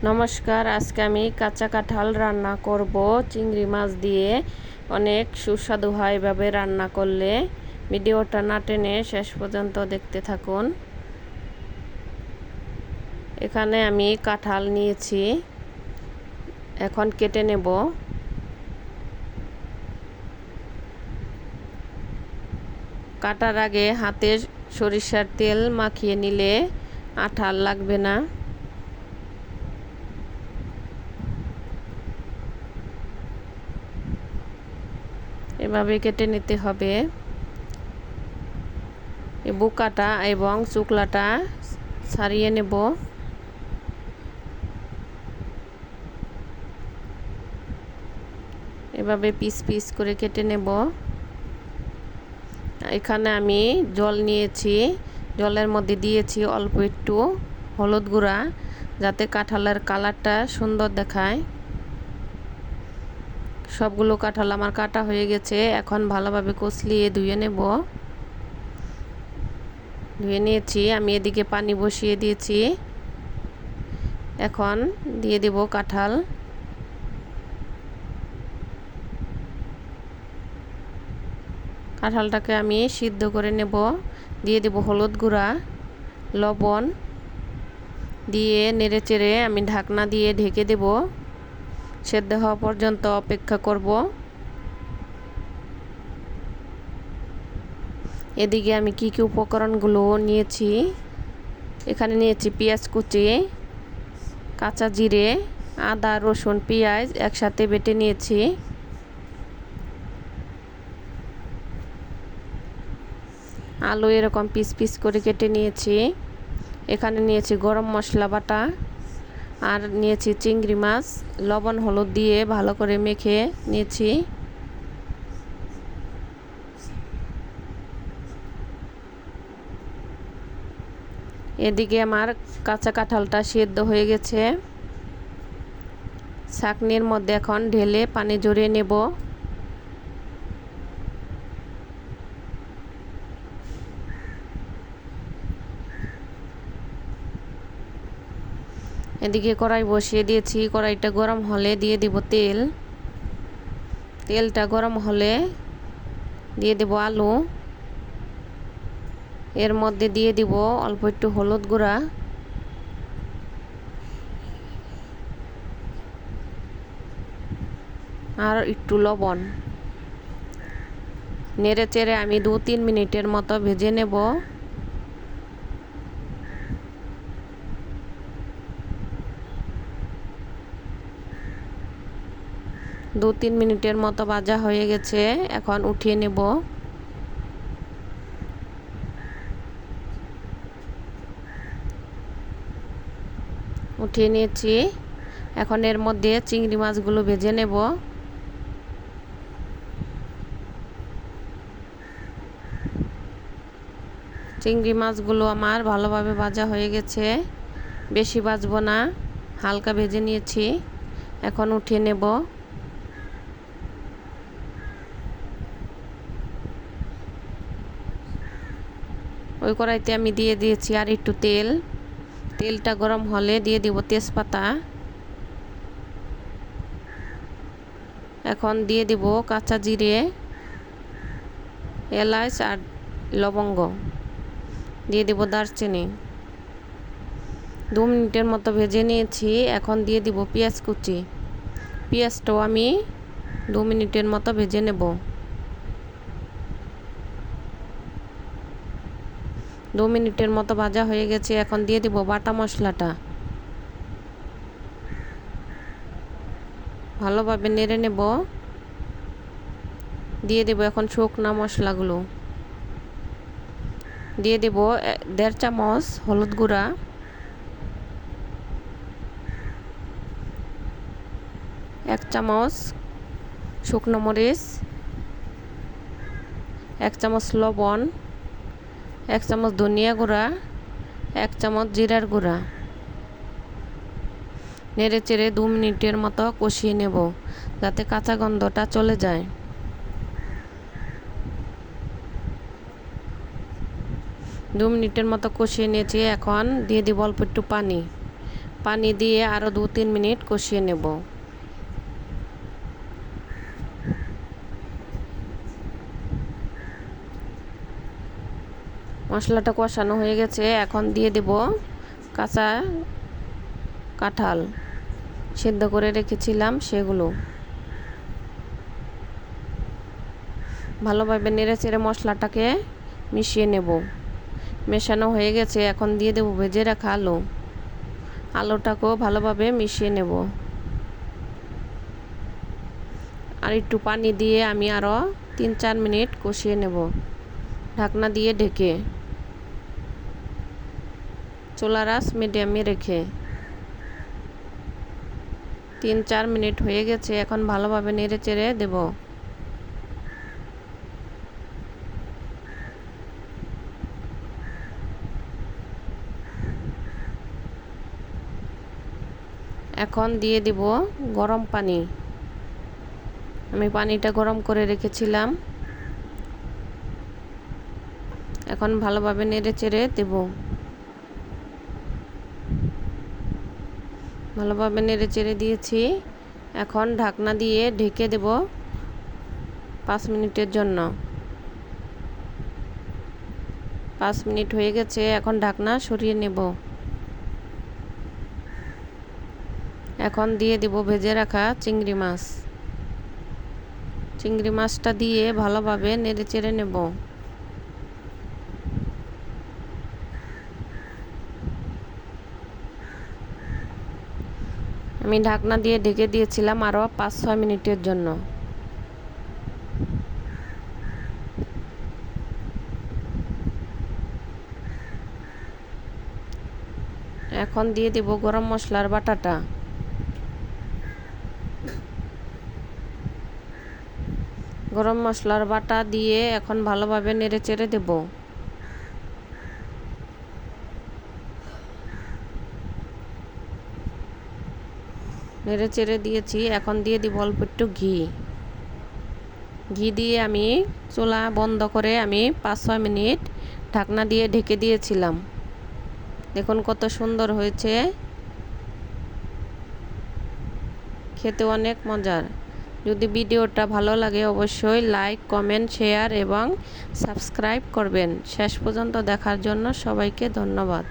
নমস্কার, আজকে আমি কাঁচা কাঁঠাল রান্না করব চিংড়ি মাছ দিয়ে। অনেক সুস্বাদু হয় এভাবে রান্না করলে। ভিডিওটা না টেনে শেষ পর্যন্ত দেখতে থাকুন। এখানে আমি কাঁঠাল নিয়েছি, এখন কেটে নেব। কাটার আগে হাতে সরিষার তেল মাখিয়ে নিলে আঠা লাগবে না। এভাবে কেটে নিতে হবে। বুকাটা এবং চুকলাটা ছাড়িয়ে নেব। এভাবে পিস পিস করে কেটে নেব। এখানে আমি জল নিয়েছি, জলের মধ্যে দিয়েছি অল্প একটু হলুদ গুঁড়া, যাতে কাঁঠালের কালারটা সুন্দর দেখায়। সবগুলো কাঁঠাল আমার কাটা হয়ে গেছে, এখন ভালোভাবে কচলিয়ে ধুয়ে নেব। ধুয়ে নিয়েছি, আমি এদিকে পানি বসিয়ে দিয়েছি। এখন দিয়ে দেব কাঁঠাল। কাঁঠালটাকে আমি সিদ্ধ করে নেব। দিয়ে দেব হলুদ গুঁড়া, লবণ দিয়ে নেড়েচেড়ে আমি ঢাকনা দিয়ে ঢেকে দেব। সেদ্ধ হওয়া পর্যন্ত অপেক্ষা করব। এদিকে আমি কি কি উপকরণগুলো নিয়েছি, এখানে নিয়েছি পেঁয়াজ কুচি, কাঁচা জিরে, আদা, রসুন, পেঁয়াজ একসাথে বেটে নিয়েছি। আলু এরকম পিস পিস করে কেটে নিয়েছি। এখানে নিয়েছি গরম মশলা বাটা, আর নিয়েছি চিংড়ি মাছ। লবণ হলুদ দিয়ে ভালো করে মেখে নিয়েছি। এদিকে আমার কাঁচা কাঁঠালটা সেদ্ধ হয়ে গেছে। ছাঁকনির মধ্যে এখন ঢেলে পানি ঝরিয়ে নেব। এদিকে কড়াই বসিয়ে দিয়েছি, কড়াইটা গরম হলে দিয়ে দিব তেল। তেলটা গরম হলে দিয়ে দেব আলু। এর মধ্যে দিয়ে দিব অল্প একটু হলুদ গুঁড়া, আর একটু লবণ। নেড়ে চেড়ে আমি 2-3 মিনিটের মতো ভেজে নেব। দু তিন মিনিটের মতো ভাজা হয়ে গেছে, এখন উঠিয়ে নেব। উঠিয়ে নিয়েছি, এখন এর মধ্যে চিংড়ি মাছগুলো ভেজে নেব। চিংড়ি মাছগুলো আমার ভালোভাবে ভাজা হয়ে গেছে, বেশি ভাজবো না, হালকা ভেজে নিয়েছি। এখন উঠিয়ে নেব। ওই কড়াইতে আমি দিয়ে দিয়েছি আর একটু তেল। তেলটা গরম হলে দিয়ে দিব তেজপাতা। এখন দিয়ে দিব কাঁচা জিরে, এলাচ আর লবঙ্গ, দিয়ে দিব দারচিনি। 2 মিনিটের মতো ভেজে নিয়েছি, এখন দিয়ে দিব পেঁয়াজ কুচি। পেঁয়াজটাও আমি 2 মিনিটের মতো ভেজে নেব। 2 মিনিটের মতো ভাজা হয়ে গেছে, এখন দিয়ে দিব বাটা মশলাটা। ভালোভাবে নেড়ে নেব। দিয়ে দেব এখন শুকনা মশলাগুলো। দিয়ে দেব 1.5 চামচ হলুদ গুঁড়া, 1 চামচ শুকনো মরিচ, 1 চামচ লবণ, 1 চামচ ধনিয়া গুঁড়া, 1 চামচ জিরার গুঁড়া। নেড়ে চেড়ে 2 মিনিটের মতো কষিয়ে নেব, যাতে কাঁচা গন্ধটা চলে যায়। 2 মিনিটের মতো কষিয়ে নিয়েছি, এখন দিয়ে দিব অল্প একটু পানি। পানি দিয়ে আরও 2-3 মিনিট কষিয়ে নেব। মশলাটা কষানো হয়ে গেছে, এখন দিয়ে দেব কাঁচা কাঁঠাল সিদ্ধ করে রেখেছিলাম সেগুলো। ভালোভাবে নেড়েচেড়ে মশলাটাকে মিশিয়ে নেব। মেশানো হয়ে গেছে, এখন দিয়ে দেব ভেজে রাখা আলু। আলুটাকেও ভালোভাবে মিশিয়ে নেব। আর একটু পানি দিয়ে আমি আরও 3-4 মিনিট কষিয়ে নেব, ঢাকনা দিয়ে ঢেকে। চুলার আঁচ মিডিয়ামে রেখে 3-4 মিনিট হয়ে গেছে, এখন ভালোভাবে নেড়ে চেড়ে দেব। এখন দিয়ে দিব গরম পানি। আমি পানিটা গরম করে রেখেছিলাম, এখন ভালোভাবে নেড়ে চেড়ে দেব। ভালোভাবে নেড়ে চেড়ে দিয়েছি, এখন ঢাকনা দিয়ে ঢেকে দেব 5 মিনিটের জন্য। 5 মিনিট হয়ে গেছে, এখন ঢাকনা সরিয়ে নেব। এখন দিয়ে দেব ভেজে রাখা চিংড়ি মাছ। চিংড়ি মাছটা দিয়ে ভালোভাবে নেড়ে চেড়ে নেব। আমি ঢাকনা দিয়ে ঢেকে দিয়েছিলাম আরও 5-6 মিনিটের জন্য। এখন দিয়ে দেব গরম মশলার বাটাটা। গরম মশলার বাটা দিয়ে এখন ভালোভাবে নেড়ে চেড়ে দেব। নেড়ে চেড়ে দিয়েছি, এখন দিয়ে দিব অল্প একটু ঘি। ঘি দিয়ে আমি চুলা বন্ধ করে আমি 5-6 মিনিট ঢাকনা দিয়ে ঢেকে দিয়েছিলাম। দেখুন কত সুন্দর হয়েছে, খেতে অনেক মজার। যদি ভিডিওটা ভালো লাগে অবশ্যই লাইক, কমেন্ট, শেয়ার এবং সাবস্ক্রাইব করবেন। শেষ পর্যন্ত দেখার জন্য সবাইকে ধন্যবাদ।